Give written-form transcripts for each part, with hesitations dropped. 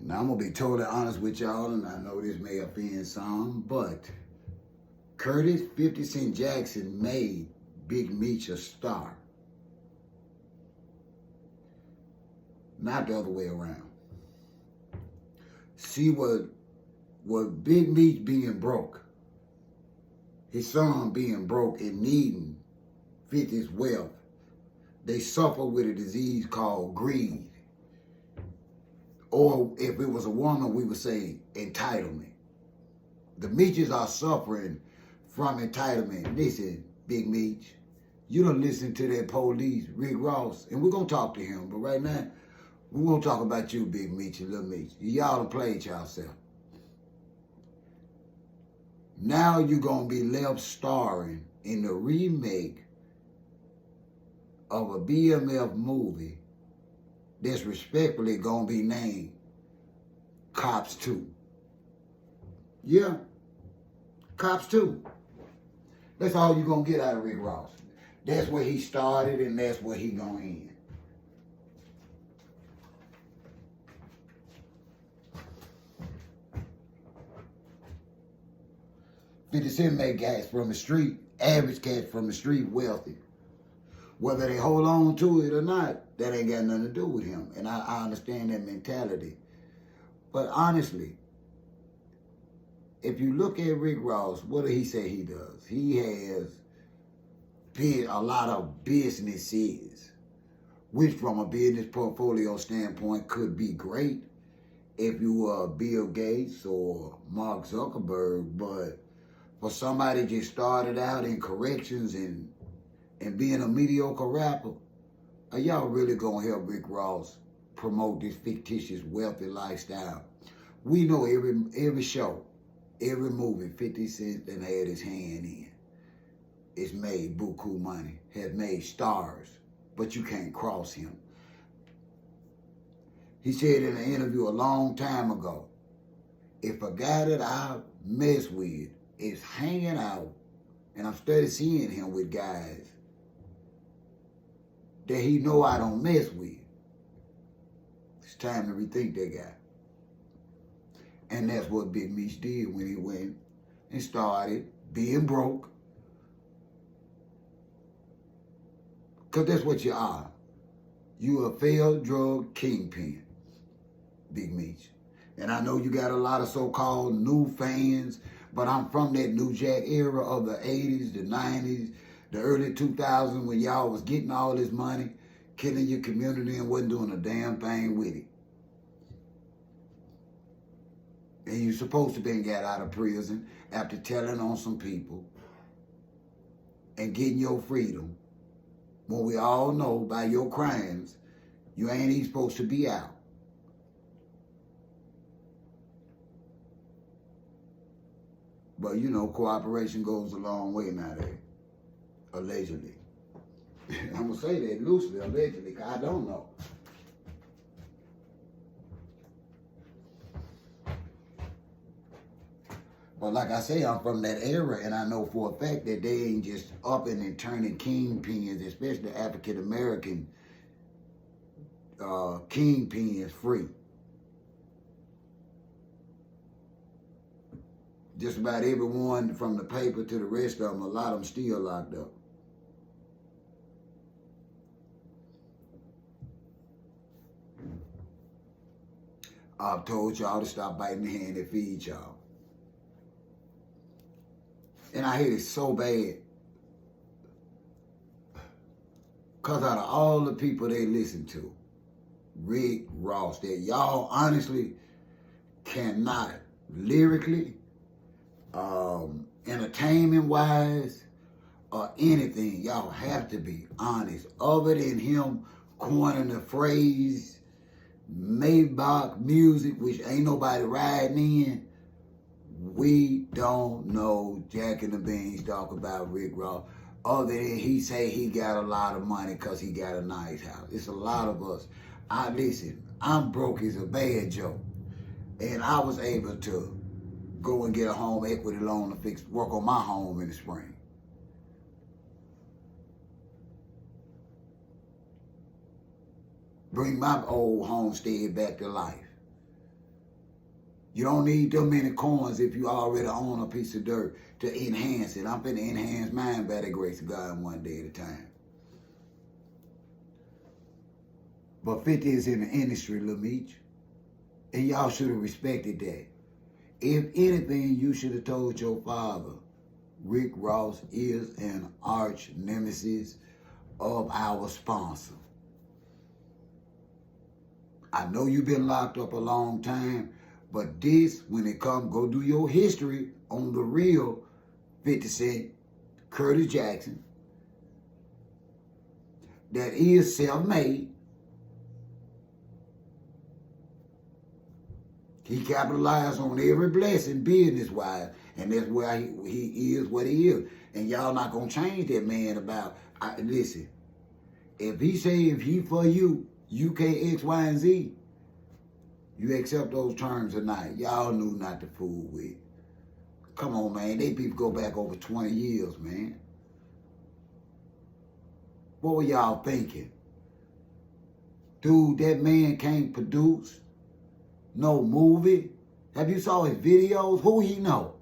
Now, I'm going to be totally honest with y'all, and I know this may offend some, but Curtis 50 Cent Jackson made Big Meech a star. Not the other way around. See what Big Meech being broke, his son being broke and needing 50's wealth, they suffer with a disease called greed. Or if it was a woman, we would say entitlement. The Meeches are suffering from entitlement. Listen, Big Meech, you don't listen to that police, Rick Ross, and we're going to talk to him. But right now, we're going to talk about you, Big Meech and Little Meech. Y'all done played yourself. Now you're going to be left starring in the remake of a BMF movie that's respectfully going to be named Cops2. Yeah, Cops2. That's all you're going to get out of Rick Ross. That's where he started and that's where he going to end. $50 Cent make cats from the street, average cats from the street, wealthy. Whether they hold on to it or not, that ain't got nothing to do with him. And I understand that mentality. But honestly, if you look at Rick Ross, what did he say he does? He has a lot of businesses, which from a business portfolio standpoint could be great if you were Bill Gates or Mark Zuckerberg. But for somebody just started out in corrections and being a mediocre rapper, are y'all really gonna help Rick Ross promote this fictitious wealthy lifestyle? We know every show, every movie 50 Cent that had his hand in, it's made buku money, has made stars, but you can't cross him. He said in an interview a long time ago, if a guy that I mess with is hanging out, and I'm steady seeing him with guys that he know I don't mess with, it's time to rethink that guy. And that's what Big Meech did when he went and started being broke. Because that's what you are. You a failed drug kingpin, Big Meech. And I know you got a lot of so-called new fans, but I'm from that New Jack era of the 80s, the 90s, the early 2000s when y'all was getting all this money, killing your community and wasn't doing a damn thing with it. And you supposed to been got out of prison after telling on some people and getting your freedom, when we all know by your crimes, you ain't even supposed to be out. But you know, cooperation goes a long way nowadays, allegedly. I'm gonna say that loosely, allegedly, because I don't know. But like I say, I'm from that era, and I know for a fact that they ain't just upping and turning kingpins, especially African-American kingpins, free. Just about everyone from the paper to the rest of them, a lot of them still locked up. I've told y'all to stop biting the hand that feeds y'all. And I hate it so bad. Because out of all the people they listen to, Rick Ross, that y'all honestly cannot lyrically, entertainment-wise, or anything, y'all have to be honest. Other than him coining the phrase, Maybach music, which ain't nobody riding in, we don't know Jack and the Beanstalk about Rick Ross, other than he say he got a lot of money because he got a nice house. It's a lot of us. Listen, I'm broke is a bad joke. And I was able to go and get a home equity loan to work on my home in the spring. Bring my old homestead back to life. You don't need them many coins if you already own a piece of dirt to enhance it. I'm finna enhance mine by the grace of God one day at a time. But 50 is in the industry, Lil Meech. And y'all should have respected that. If anything, you should have told your father, Rick Ross is an arch nemesis of our sponsor. I know you've been locked up a long time, but this, when it comes, go do your history on the real 50 Cent, Curtis Jackson, that is self-made. He capitalized on every blessing business-wise, and that's why he is what he is. And y'all not going to change that man about, listen, if he say if he for you, UK X, Y, and Z, you accept those terms or not. Y'all knew not to fool with. Come on, man. They people go back over 20 years, man. What were y'all thinking? Dude, that man can't produce no movie. Have you saw his videos? Who he know?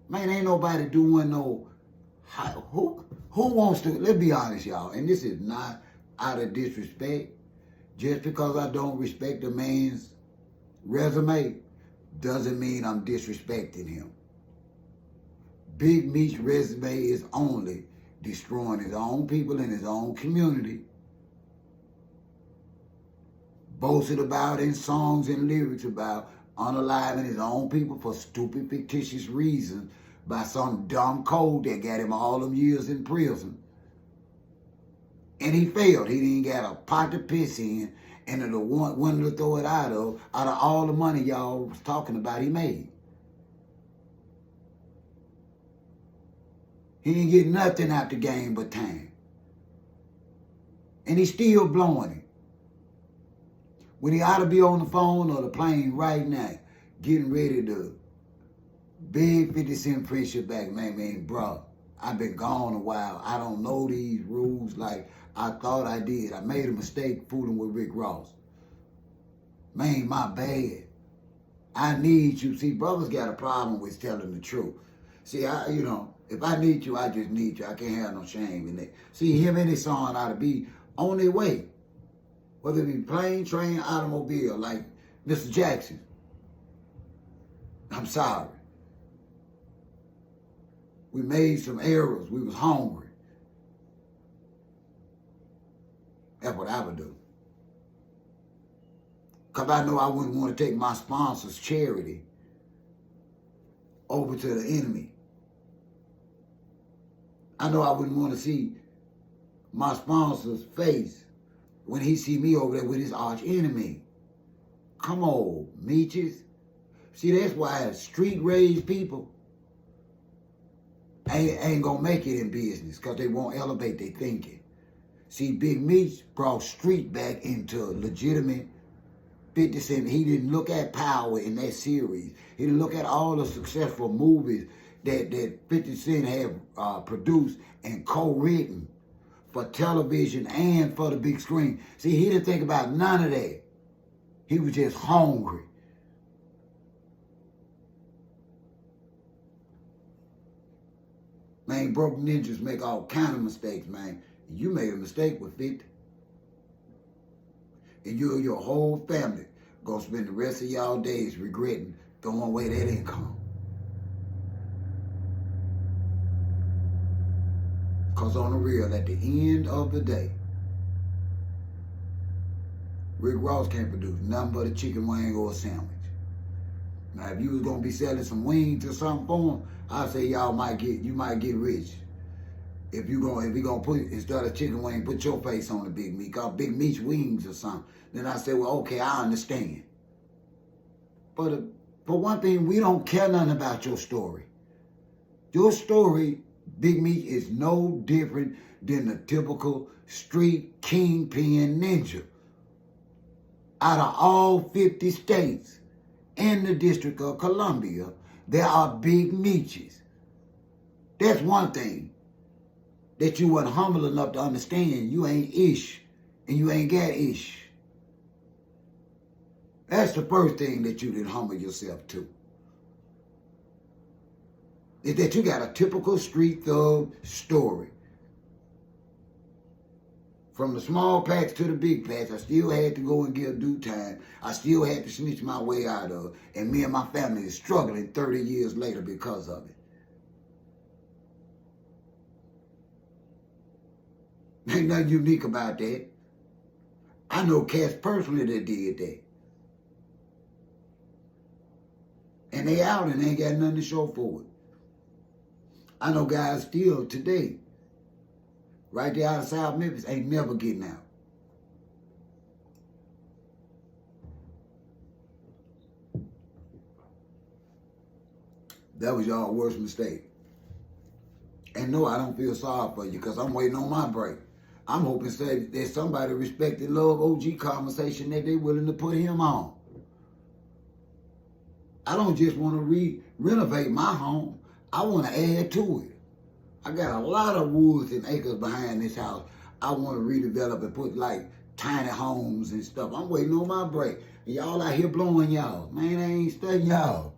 Man, ain't nobody doing no... Who wants to... Let's be honest, y'all. And this is not out of disrespect. Just because I don't respect a man's resume doesn't mean I'm disrespecting him. Big Meech's resume is only destroying his own people in his own community, boasted about in songs and lyrics about unaliving his own people for stupid, fictitious reasons by some dumb code that got him all them years in prison. And he failed. He didn't get a pot to piss in, and the one to throw it out of all the money y'all was talking about he made. He didn't get nothing out the game but time. And he's still blowing it. When he ought to be on the phone or the plane right now, getting ready to beg 50 Cent friendship back, man, bro, I've been gone a while. I don't know these rules like I thought I did. I made a mistake fooling with Rick Ross. Man, my bad. I need you. See, brothers got a problem with telling the truth. See, if I need you, I just need you. I can't have no shame in that. See, him and his son ought to be on their way. Whether it be plane, train, automobile, like Mr. Jackson. I'm sorry. We made some errors. We was hungry. That's what I would do. Because I know I wouldn't want to take my sponsor's charity over to the enemy. I know I wouldn't want to see my sponsor's face when he see me over there with his arch enemy. Come on, Meeches. See, that's why street-raised people ain't gonna make it in business, because they won't elevate their thinking. See, Big Meech brought street back into legitimate 50 Cent. He didn't look at power in that series. He didn't look at all the successful movies that 50 Cent had produced and co-written for television and for the big screen. See, he didn't think about none of that. He was just hungry. Man, broke ninjas make all kind of mistakes, man. You made a mistake with 50. And you and your whole family gonna spend the rest of y'all days regretting throwing away that income. Because on the real, at the end of the day, Rick Ross can't produce nothing but a chicken wing or a sandwich. Now, if you was gonna be selling some wings or something for him, I'd say you might get rich. If we gonna put, instead of chicken wing, put your face on the Big Meech, call Big Meech wings or something. Then I say, well, okay, I understand. But for one thing, we don't care nothing about your story. Your story, Big Meech, is no different than the typical street kingpin ninja. Out of all 50 states in the District of Columbia, there are Big Meeches. That's one thing that you weren't humble enough to understand. You ain't ish, and you ain't got ish. That's the first thing that you didn't humble yourself to. Is that you got a typical street thug story. From the small patch to the big patch, I still had to go and give due time. I still had to snitch my way out of. And me and my family is struggling 30 years later because of it. Ain't nothing unique about that. I know cats personally that did that. And they out and they ain't got nothing to show for it. I know guys still today, right there out of South Memphis, ain't never getting out. That was y'all worst mistake. And no, I don't feel sorry for you because I'm waiting on my break. I'm hoping that somebody respect and love OG conversation that they willing to put him on. I don't just want to renovate my home. I want to add to it. I got a lot of woods and acres behind this house. I want to redevelop and put like tiny homes and stuff. I'm waiting on my break. And y'all out here blowing y'all. Man, I ain't studying y'all.